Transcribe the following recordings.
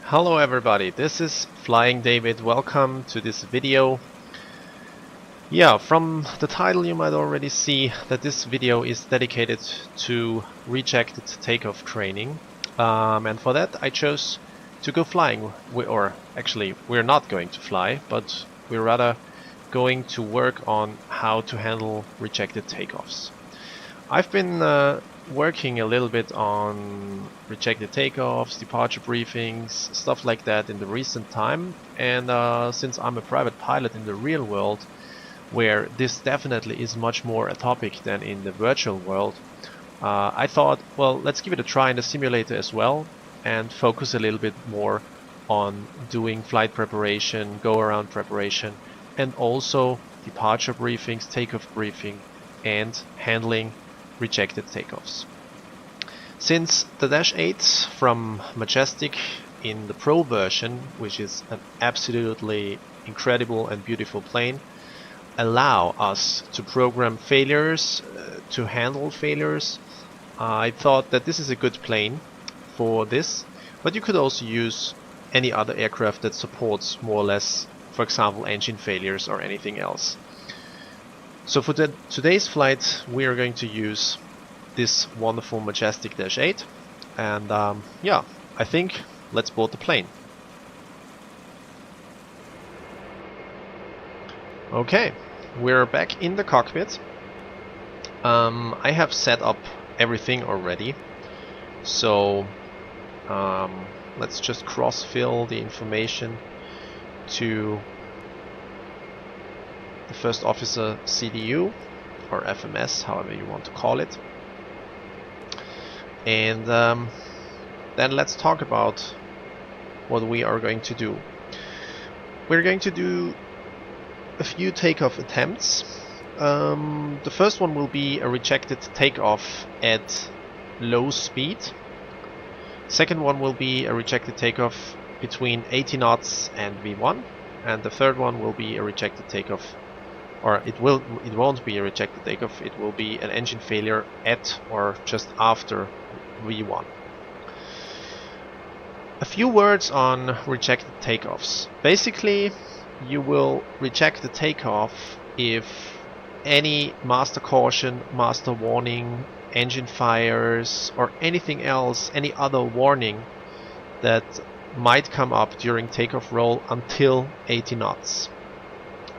Hello everybody, this is Flying David. Welcome to this video. Yeah, from the title you might already see that this video is dedicated to rejected takeoff training. And for that I chose to go flying. Or actually, we're not going to fly, but we're rather going to work on how to handle rejected takeoffs. I've been working a little bit on rejected takeoffs, departure briefings, stuff like that in the recent time, and since I'm a private pilot in the real world, where this definitely is much more a topic than in the virtual world, I thought, well, let's give it a try in the simulator as well and focus a little bit more on doing flight preparation, go-around preparation, and also departure briefings, takeoff briefing, and handling rejected takeoffs. Since the Dash-8 from Majestic in the Pro version, which is an absolutely incredible and beautiful plane, allow us to program failures, to handle failures, I thought that this is a good plane for this, but you could also use any other aircraft that supports more or less, for example, engine failures or anything else. So for today's flight we are going to use this wonderful Majestic Dash-8, and yeah, I think let's board the plane. Okay, we're back in the cockpit. I have set up everything already, so let's just cross-fill the information to the First Officer CDU, or FMS, however you want to call it. And then let's talk about what we are going to do. We're going to do a few takeoff attempts. The first one will be a rejected takeoff at low speed. Second one will be a rejected takeoff between 80 knots and V1. And the third one will be a rejected takeoff, or it won't be a rejected takeoff, it will be an engine failure at or just after V1. A few words on rejected takeoffs. Basically, you will reject the takeoff if any master caution, master warning, engine fires, or anything else, any other warning that might come up during takeoff roll until 80 knots.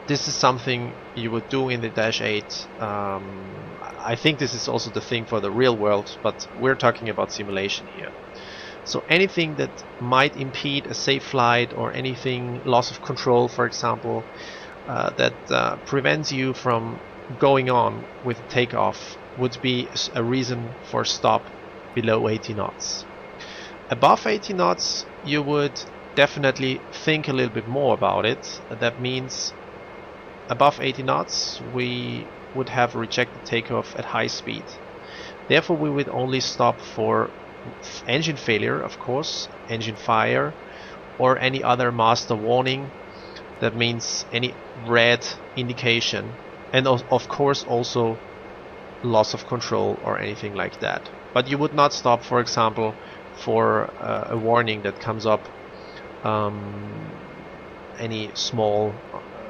This is something you would do in the Dash-8. I think this is also the thing for the real world, but we're talking about simulation here. So anything that might impede a safe flight, or anything, loss of control for example, that prevents you from going on with takeoff, would be a reason for stop below 80 knots. Above 80 knots you would definitely think a little bit more about it. That means above 80 knots we would have a rejected takeoff at high speed. Therefore we would only stop for engine failure, of course, engine fire, or any other master warning. That means any red indication, and of course also loss of control or anything like that. But you would not stop, for example, for a warning that comes up, any small,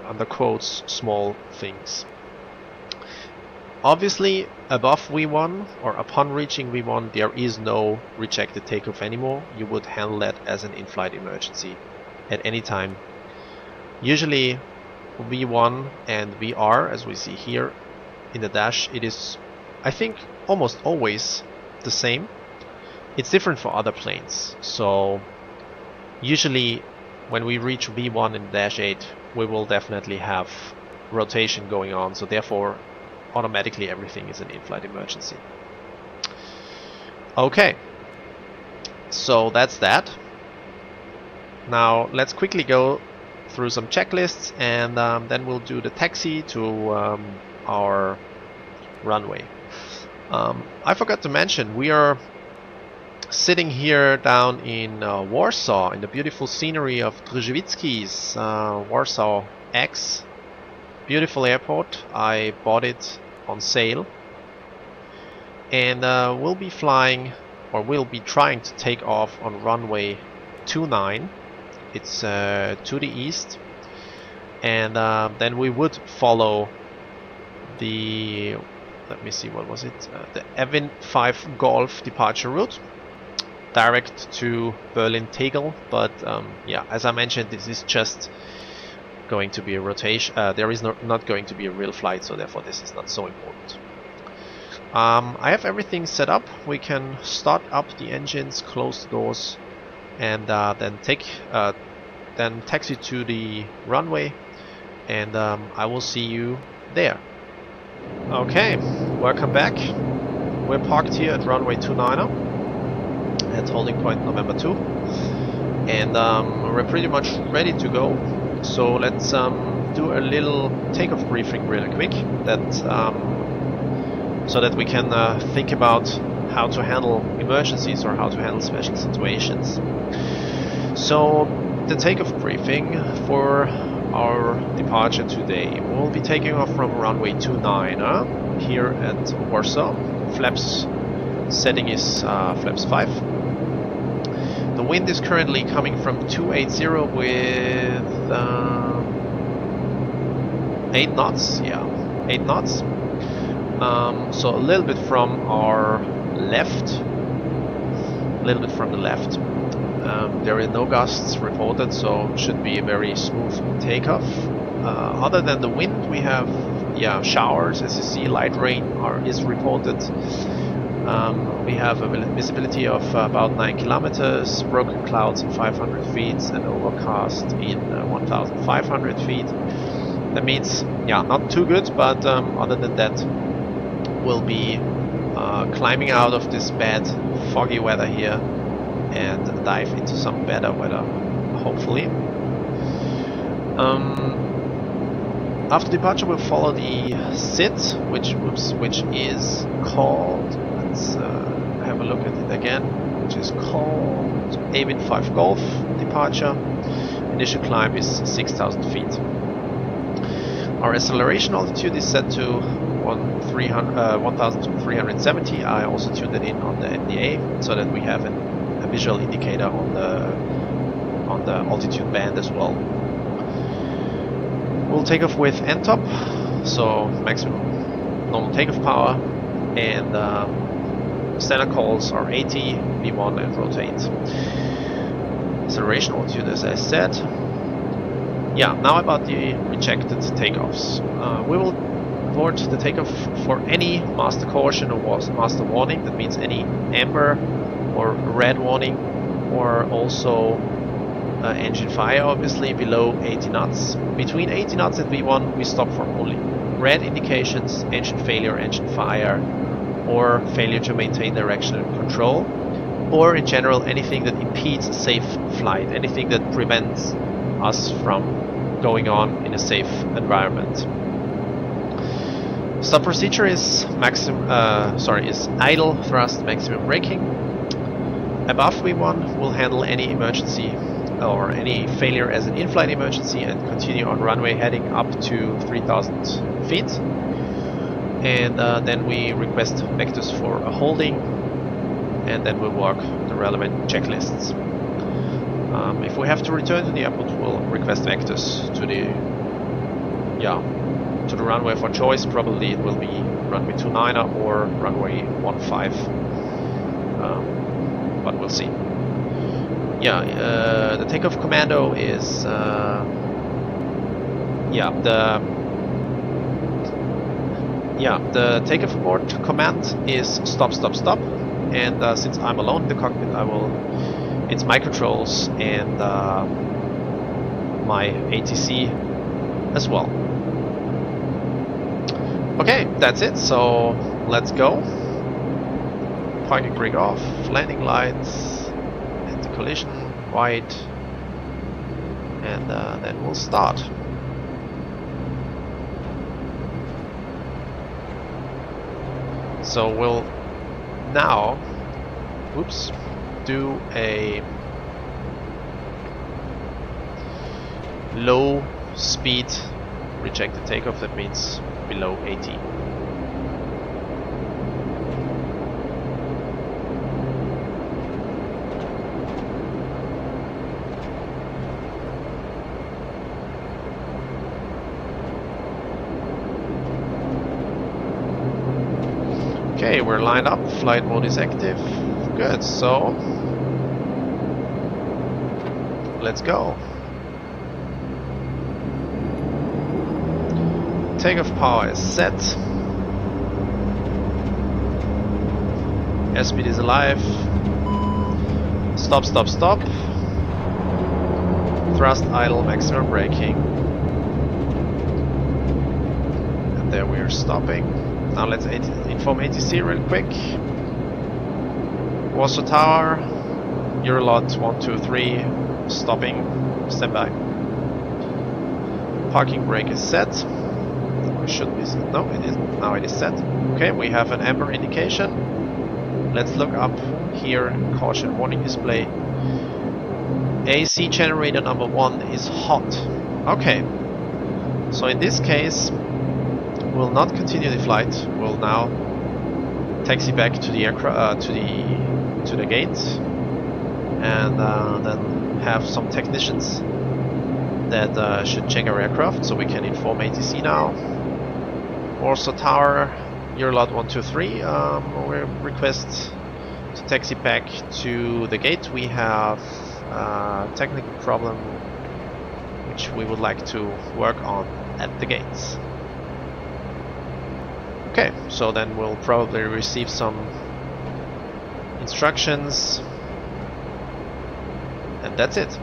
under quotes, small things. Obviously above V1 or upon reaching V1 there is no rejected takeoff anymore. You would handle that as an in-flight emergency at any time. Usually V1 and VR, as we see here in the Dash, it is, I think, almost always the same. It's different for other planes. So usually when we reach V1 in Dash-8 we will definitely have rotation going on, so therefore automatically everything is an in-flight emergency. Okay, so that's that. Now let's quickly go through some checklists, and then we'll do the taxi to our runway. I forgot to mention, we are sitting here down in Warsaw, in the beautiful scenery of DRZEWIECKI's Warsaw X. Beautiful airport. I bought it on sale, and we'll be flying, or we'll be trying to take off on runway 29. It's to the east, and then we would follow the, let me see, what was it? The Evin 5 Golf departure route, direct to Berlin Tegel. But yeah, as I mentioned, this is just going to be a rotation. There is not going to be a real flight, so therefore this is not so important. I have everything set up. We can start up the engines, close the doors, and then taxi to the runway, and I will see you there. Okay, welcome back. We're parked here at runway 29 at holding point November 2, and we're pretty much ready to go. So let's do a little takeoff briefing really quick, so that we can think about how to handle emergencies or how to handle special situations. So the takeoff briefing for our departure today. We'll be taking off from runway 29 here at Warsaw. Flaps setting is flaps 5. The wind is currently coming from 280 with 8 knots. Yeah, 8 knots. So a little bit from our left. A little bit from the left. There are no gusts reported, so it should be a very smooth takeoff. Other than the wind, we have showers. As you see, light rain is reported. We have a visibility of about 9 kilometers, broken clouds in 500 feet, and overcast in 1,500 feet. That means, not too good, but other than that, we'll be climbing out of this bad foggy weather here and dive into some better weather, hopefully. After departure, we'll follow the SIT, which is called, let's have a look at it again, which is called Evin 5 Golf departure. Initial climb is 6,000 feet. Our acceleration altitude is set to 1,370. I also tuned it in on the MDA so that we have a visual indicator on the altitude band as well. We'll take off with NTOP, so maximum normal takeoff power, and standard calls are 80, V1 and rotate. Acceleration altitude, as I said. Now about the rejected takeoffs. We will abort the takeoff for any master caution or master warning. That means any amber or red warning, or also engine fire, obviously, below 80 knots. Between 80 knots and V1, we stop for only red indications, engine failure, engine fire, or failure to maintain direction and control, or in general anything that impedes a safe flight, anything that prevents us from going on in a safe environment. Stop procedure is idle thrust maximum braking. Above V1, we'll handle any emergency or any failure as an in-flight emergency and continue on runway heading up to 3,000 feet. And then we request vectors for a holding, and then we'll work the relevant checklists. If we have to return to the airport, we'll request vectors to the runway of our choice. Probably it will be runway 29 or runway 15, but we'll see. The takeoff commando is the takeoff abort command is stop, stop, stop. And since I'm alone in the cockpit, it's my controls and my ATC as well. Okay, that's it. So let's go. Parking brake off, landing lights, anti-collision, white, and then we'll start. So we'll now, do a low speed rejected takeoff. That means below 80. Okay, we're lined up, flight mode is active. Good, so let's go. Takeoff power is set. Airspeed is alive. Stop, stop, stop. Thrust, idle, maximum braking. And there we are stopping. Now let's inform ATC real quick. Warsaw Tower, Eurolot 123, stopping, stand by. Parking brake is set. Or should be set. No, it isn't. Now it is set. Okay, we have an amber indication. Let's look up here. Caution warning display. AC generator number 1 is hot. Okay. So in this case, we'll not continue the flight. We'll now taxi back to the aircraft, to the gate, and then have some technicians that should check our aircraft, so we can inform ATC now. Warsaw Tower, Eurolot 123. We request to taxi back to the gate. We have a technical problem which we would like to work on at the gates. Okay, so then we'll probably receive some instructions, and that's it.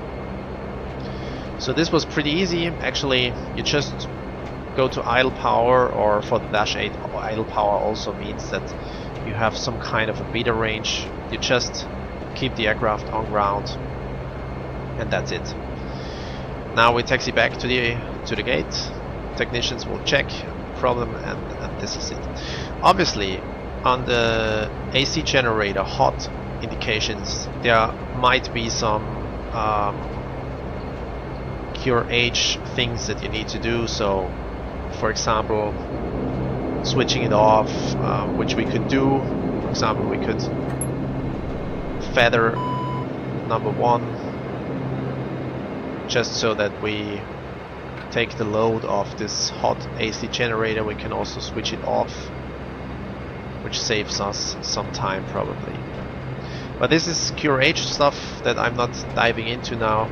So this was pretty easy. Actually, you just go to idle power, or for the Dash-8, idle power also means that you have some kind of a beta range. You just keep the aircraft on ground, and that's it. Now we taxi back to the gate. Technicians will check problem, and this is it. Obviously, on the AC generator hot indications, there might be some cure H things that you need to do. So, for example, switching it off, which we could do. For example, we could feather number 1 just so that we take the load of this hot AC generator. We can also switch it off, which saves us some time probably. But this is cure H stuff that I'm not diving into now.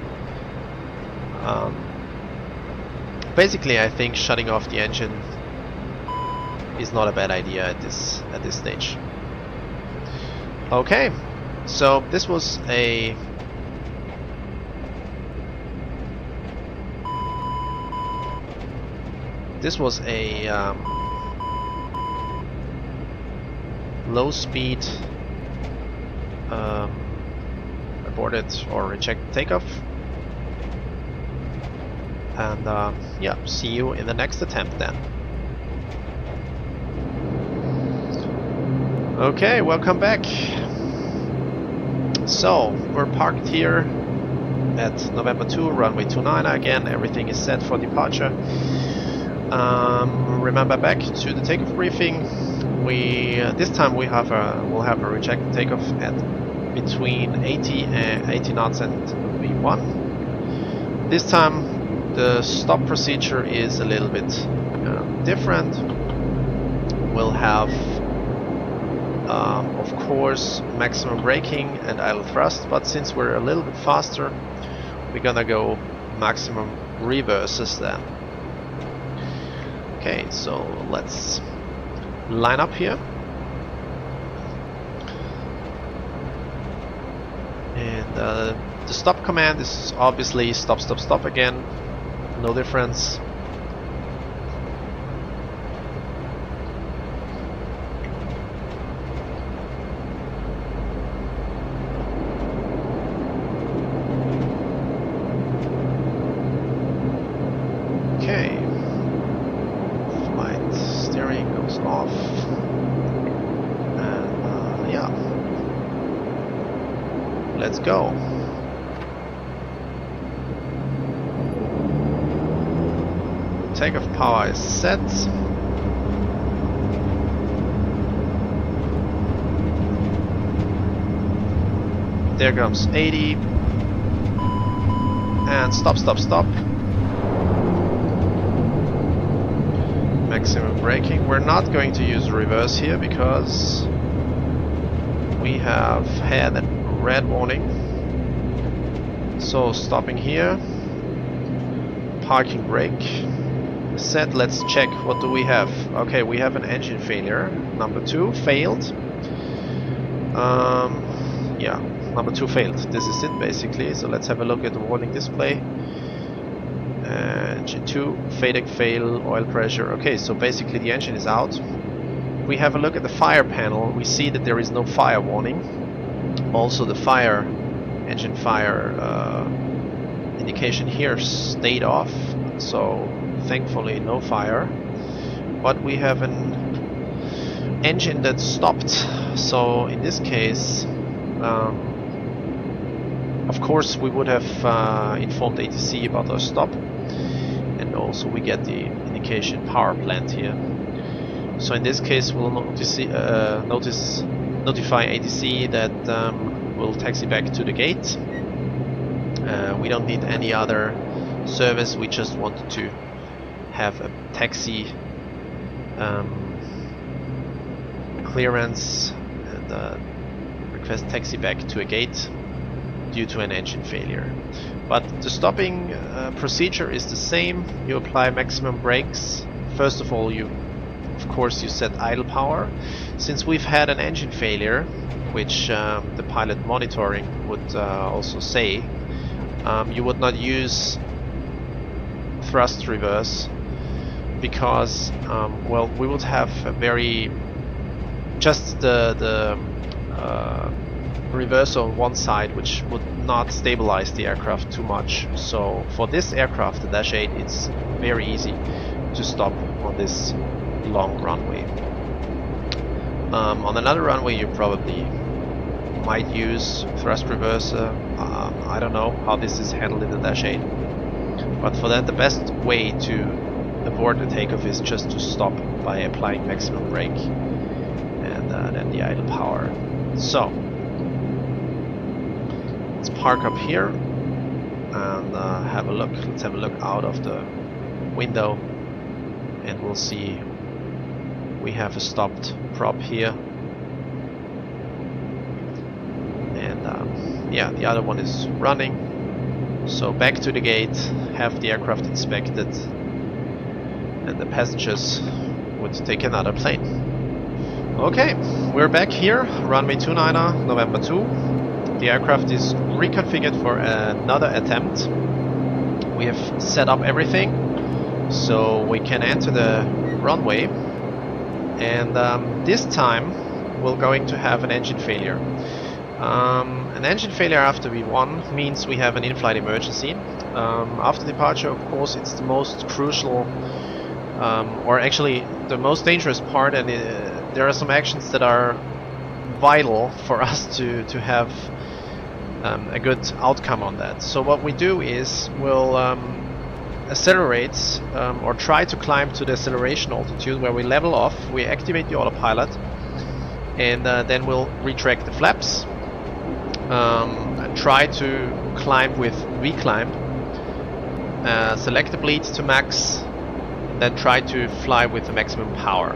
Basically, I think shutting off the engine is not a bad idea at this stage. Okay, so this was a low speed aborted or rejected takeoff, and yeah, see you in the next attempt then. Okay, welcome back. So we're parked here at November 2, runway 29. Again, everything is set for departure. Remember, back to the takeoff briefing. This time we'll have a rejected takeoff at between 80 knots and V1. This time the stop procedure is a little bit different. We'll have of course maximum braking and idle thrust, but since we're a little bit faster, we're gonna go maximum reverses then. Okay, so let's line up here, and the stop command is obviously stop, stop, stop again, no difference. Okay, flight steering goes off, and yeah, let's go. Takeoff power is set. There comes 80, and stop, stop, stop. maximum braking. We're not going to use reverse here because we have had a red warning. So stopping here, parking brake set. Let's check, what do we have? Okay, we have an engine failure. Number 2 failed. Yeah, number 2 failed. This is it basically. So let's have a look at the warning display. Engine 2, FADEC fail, oil pressure. Okay, so basically the engine is out. We have a look at the fire panel. We see that there is no fire warning. Also the engine fire indication here stayed off. So thankfully no fire. But we have an engine that stopped. So in this case, of course we would have informed ATC about our stop. And also we get the indication power plant here. So in this case we'll notify ATC that we'll taxi back to the gate. We don't need any other service, we just wanted to have a taxi clearance and request taxi back to a gate due to an engine failure. But the stopping procedure is the same. You apply maximum brakes. First of all, of course you set idle power. Since we've had an engine failure, which the pilot monitoring would also say, you would not use thrust reverse because well, we would have a very just the reverse on one side, which would not stabilize the aircraft too much. So for this aircraft, the Dash-8, it's very easy to stop on this long runway. On another runway you probably might use thrust reverser. I don't know how this is handled in the Dash-8, but for that the best way to abort the takeoff is just to stop by applying maximum brake and then the idle power. So let's park up here and have a look. Let's have a look out of the window and we'll see we have a stopped prop here. And yeah, the other one is running. So back to the gate, have the aircraft inspected, and the passengers would take another plane. Okay, we're back here, runway 29er, November 2. The aircraft is reconfigured for another attempt. We have set up everything so we can enter the runway, and this time we're going to have an engine failure. An engine failure after V1 means we have an in-flight emergency. After departure, of course, it's the most crucial or actually the most dangerous part, and there are some actions that are vital for us to have a good outcome on that. So what we do is we'll accelerate or try to climb to the acceleration altitude where we level off, we activate the autopilot, and then we'll retract the flaps and try to climb with V-climb, select the bleed to max, then try to fly with the maximum power.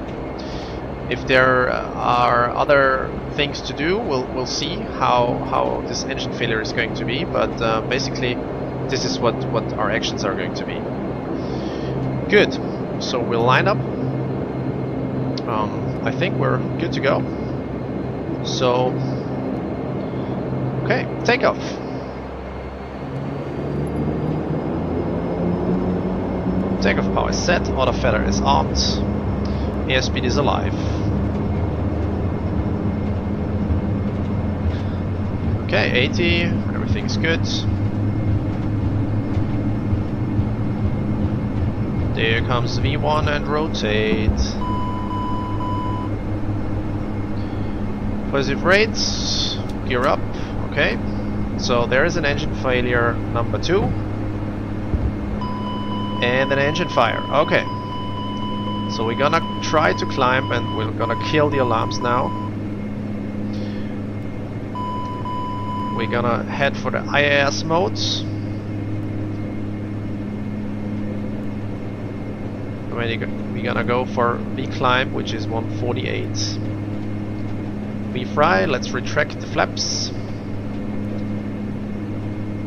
If there are other things to do, we'll see how this engine failure is going to be, but basically this is what our actions are going to be. Good, so we'll line up. I think we're good to go. So, okay, takeoff. Takeoff power is set, auto feather is armed, airspeed is alive. Okay, 80, everything's good. There comes V1 and rotate. Positive rates, gear up, okay. So there is an engine failure number 2. And an engine fire, okay. So we're gonna try to climb and we're gonna kill the alarms now. We're gonna head for the IAS modes. We're We're gonna go for V-climb, which is 148. V-fry, let's retract the flaps.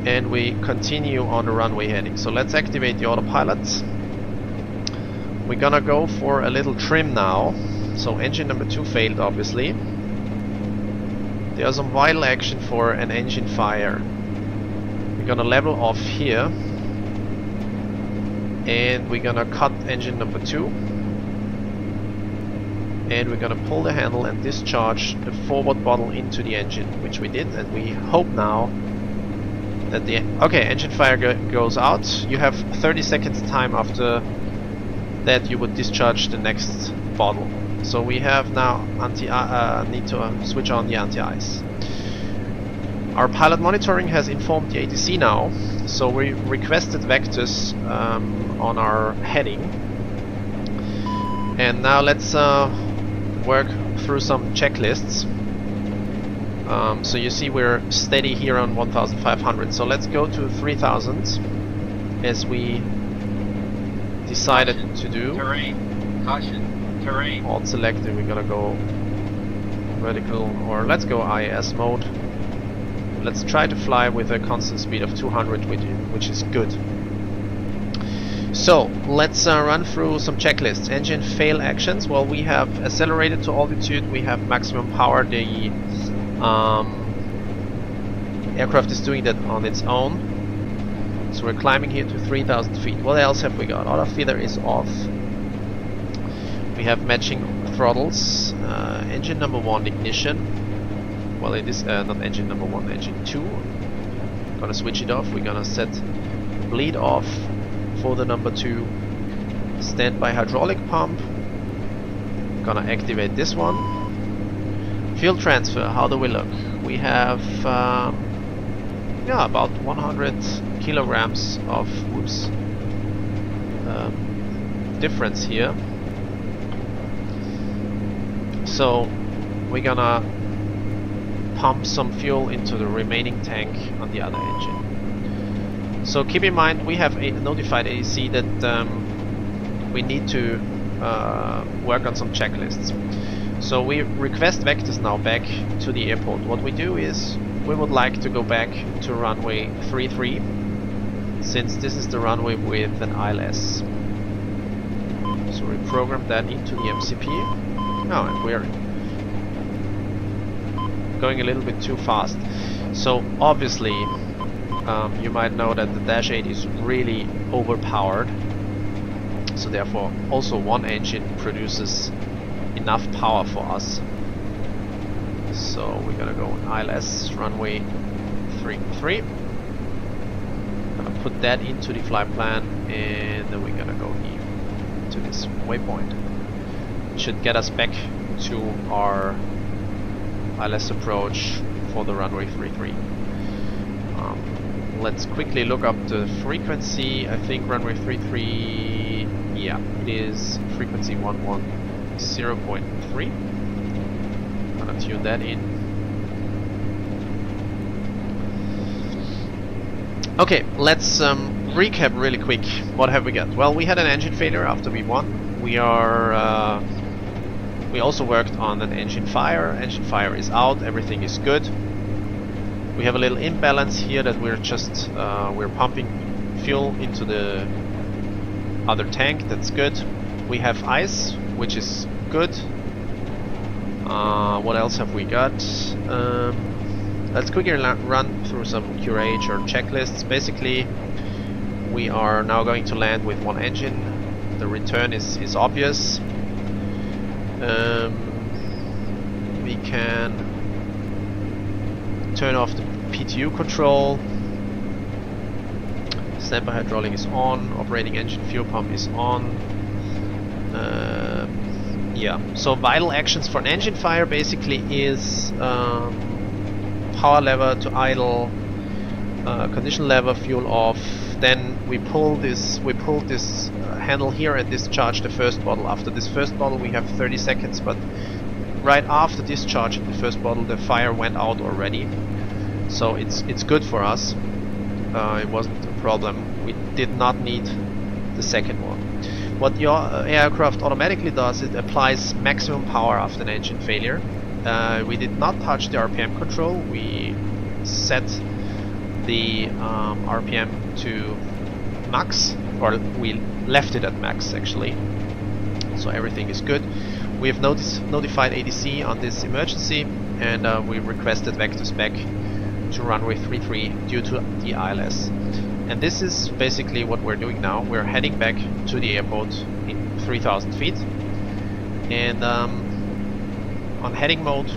And we continue on the runway heading. So let's activate the autopilot. We're gonna go for a little trim now. So engine number 2 failed, obviously. There's some vital action for an engine fire. We're gonna level off here. And we're gonna cut engine number 2. And we're gonna pull the handle and discharge the forward bottle into the engine, which we did, and we hope now that the engine fire goes out. You have 30 seconds time after that you would discharge the next bottle. So we have now need to switch on the anti-ice. Our pilot monitoring has informed the ATC now, so we requested vectors on our heading. And now let's work through some checklists. So you see we're steady here on 1500, so let's go to 3000 as we decided to do. Terrain, caution, terrain. Alt selected, we're gonna go vertical, or let's go IAS mode. Let's try to fly with a constant speed of 200, which is good. So let's run through some checklists. Engine fail actions. Well, we have accelerated to altitude, we have maximum power. The aircraft is doing that on its own. So we're climbing here to 3000 feet. What else have we got? Auto feeder is off. We have matching throttles. Engine number 1 ignition. Well, it is not engine number 1, engine 2. Gonna switch it off. We're gonna set bleed off for the number 2. Standby hydraulic pump. Gonna activate this one. Fuel transfer, how do we look? We have about 100 kilograms of difference here. So we're gonna pump some fuel into the remaining tank on the other engine. So keep in mind we have notified AEC that we need to work on some checklists. So we request vectors now back to the airport. What we do is we would like to go back to runway 33, since this is the runway with an ILS. So we program that into the MCP. Oh, and we're going a little bit too fast. So obviously you might know that the Dash-8 is really overpowered. So therefore also one engine produces enough power for us. So we're gonna go on ILS runway 33. Gonna put that into the flight plan, and then we're gonna go here to this waypoint. It should get us back to our ILS approach for the runway 33. Let's quickly look up the frequency. I think runway 33, yeah, it is frequency 110.3. Gonna tune that in. Okay, let's recap really quick. What have we got? Well, we had an engine failure after V1. We also worked on an engine fire. Engine fire is out. Everything is good. We have a little imbalance here that we're just we're pumping fuel into the other tank. That's good. We have ice, which is good. What else have we got? Let's quickly run through some QRH or checklists. Basically, we are now going to land with one engine. The return is obvious. We can turn off the PTU control. Standby hydraulic is on. Operating engine fuel pump is on. Yeah, so vital actions for an engine fire basically is power lever to idle, condition lever, fuel off. Then we pull this handle here and discharge the first bottle. After this first bottle we have 30 seconds, but right after discharging the first bottle the fire went out already. So it's good for us. It wasn't a problem. We did not need the second one. What your aircraft automatically does, it applies maximum power after an engine failure. We did not touch the RPM control. We set the RPM to max, or we left it at max actually. So everything is good. We have notified ADC on this emergency, and we requested vector spec to runway 33 due to the ILS. And this is basically what we're doing now. We're heading back to the airport in 3,000 feet. And on heading mode,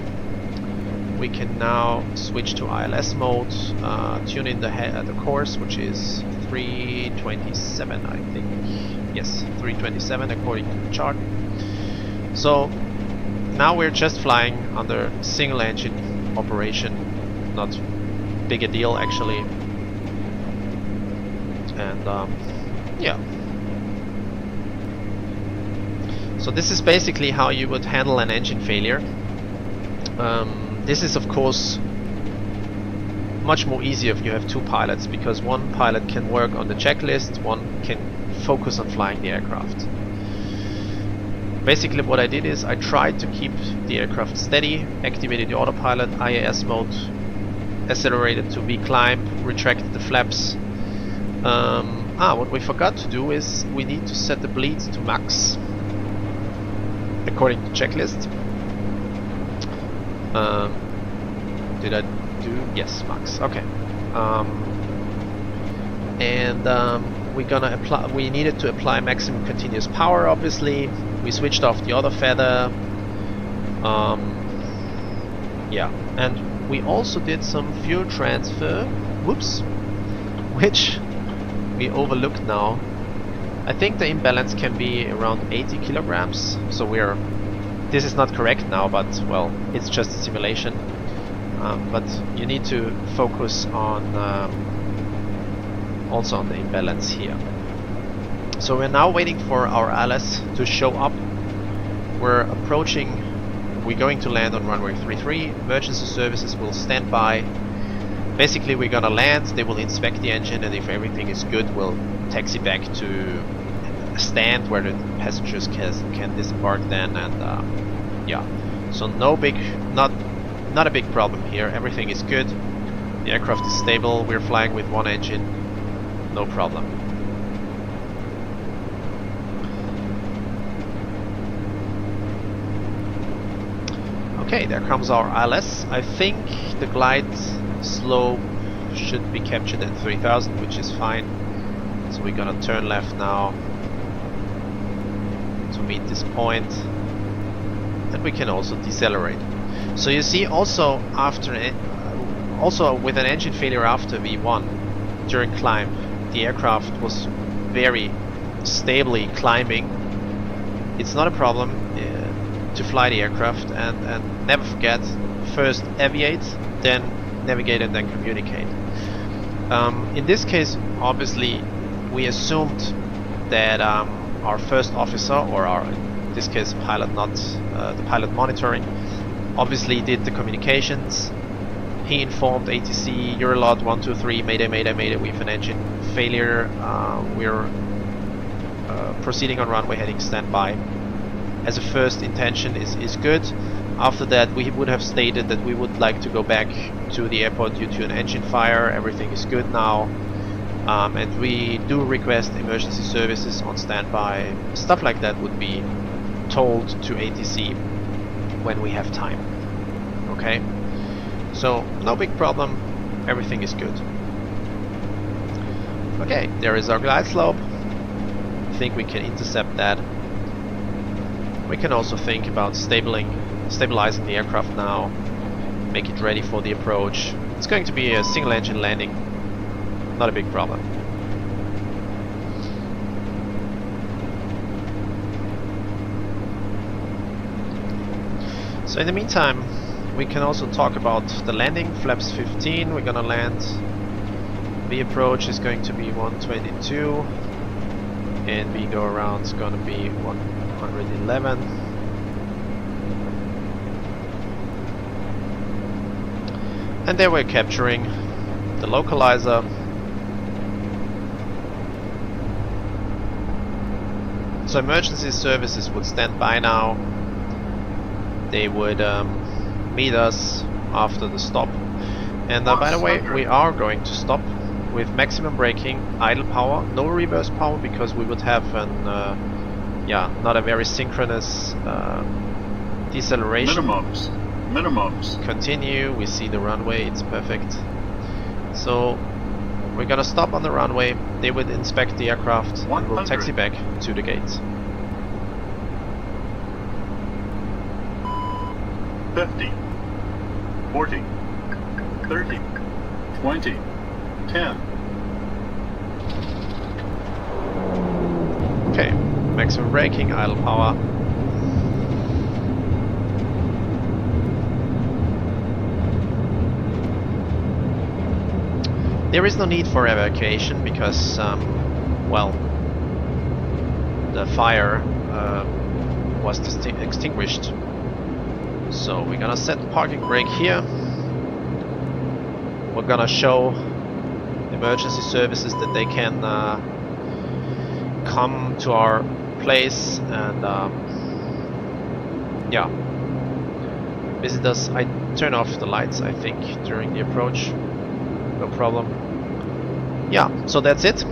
we can now switch to ILS mode, tune in the course, which is 327, I think. Yes, 327 according to the chart. So now we're just flying under single engine operation, not big a deal actually. And yeah. So this is basically how you would handle an engine failure. This is of course much more easier if you have two pilots, because one pilot can work on the checklist, one can focus on flying the aircraft. Basically what I did is I tried to keep the aircraft steady, activated the autopilot, IAS mode, accelerated to V-climb, retracted the flaps. What we forgot to do is we need to set the bleed to max according to checklist. Did I do? Yes, max. Okay. We needed to apply maximum continuous power, obviously. We switched off the auto feather. Yeah, and we also did some fuel transfer. Whoops. Which we overlooked now. I think the imbalance can be around 80 kilograms. So this is not correct now, but well, it's just a simulation. But you need to focus on also on the imbalance here. So we're now waiting for our ILS to show up. We're going to land on runway 33. Emergency services will stand by. Basically we're gonna land, they will inspect the engine, and if everything is good, we'll taxi back to a stand where the passengers can disembark then, and yeah. So not a big problem here, everything is good. The aircraft is stable, we're flying with one engine, no problem. Okay, there comes our ILS. I think the glide slope should be captured at 3000, which is fine. So we're gonna turn left now to meet this point, and we can also decelerate. So you see, also with an engine failure after V1 during climb, the aircraft was very stably climbing. It's not a problem to fly the aircraft, and never forget, first aviate, then navigate, and then communicate. In this case, obviously, we assumed that our first officer, or in this case pilot, not the pilot monitoring, obviously did the communications. He informed ATC, Eurolot 123, mayday, mayday, mayday, we have an engine failure. We're proceeding on runway heading standby. As a first intention is good. After that, we would have stated that we would like to go back to the airport due to an engine fire. Everything is good now. And we do request emergency services on standby. Stuff like that would be told to ATC when we have time. Okay? So, no big problem. Everything is good. Okay, there is our glide slope. I think we can intercept that. We can also think about stabilizing the aircraft now, make it ready for the approach. It's going to be a single engine landing, not a big problem. So in the meantime, we can also talk about the landing. Flaps 15, we're gonna land. The approach is going to be 122, and we go around, it's gonna be 111. And there we're capturing the localizer. So emergency services would stand by now. They would meet us after the stop. And by the way, we are going to stop with maximum braking, idle power, no reverse power, because we would have an not a very synchronous deceleration. Minimums. Continue. We see the runway. It's perfect. So we're gonna stop on the runway. They would inspect the aircraft and we'll taxi back to the gates. 50, 40, 30, 20, 10. Okay, maximum braking, idle power. There is no need for evacuation because, well, the fire was extinguished. So we're gonna set parking brake here. We're gonna show emergency services that they can come to our place and visit us. I turn off the lights, I think, during the approach. No problem. Yeah, so that's it.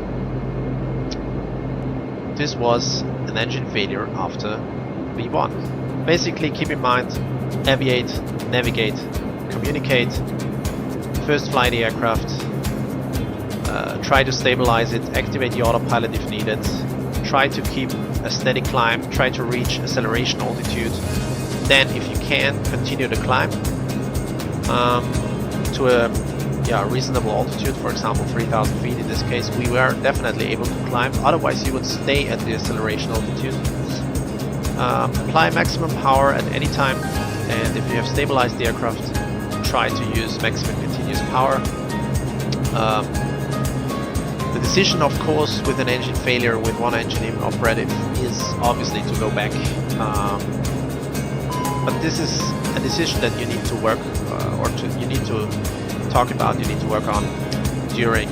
This was an engine failure after V1. Basically, keep in mind, aviate, navigate, communicate. First fly the aircraft. Try to stabilize it, activate the autopilot if needed. Try to keep a steady climb, try to reach acceleration altitude. Then, if you can, continue the climb to a reasonable altitude, for example 3,000 feet in this case. We were definitely able to climb, otherwise you would stay at the acceleration altitude. Apply maximum power at any time, and if you have stabilized the aircraft, try to use maximum continuous power. The decision, of course, with an engine failure with one engine operative is obviously to go back, but this is a decision that you need to work you need to talk about, you need to work on during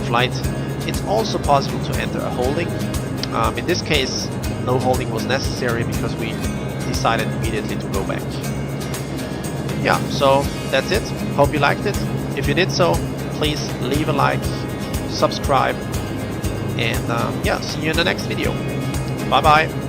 flight. It's also possible to enter a holding. In this case, no holding was necessary because we decided immediately to go back. Yeah, so that's it. Hope you liked it. If you did so, please leave a like, subscribe, and see you in the next video. Bye bye.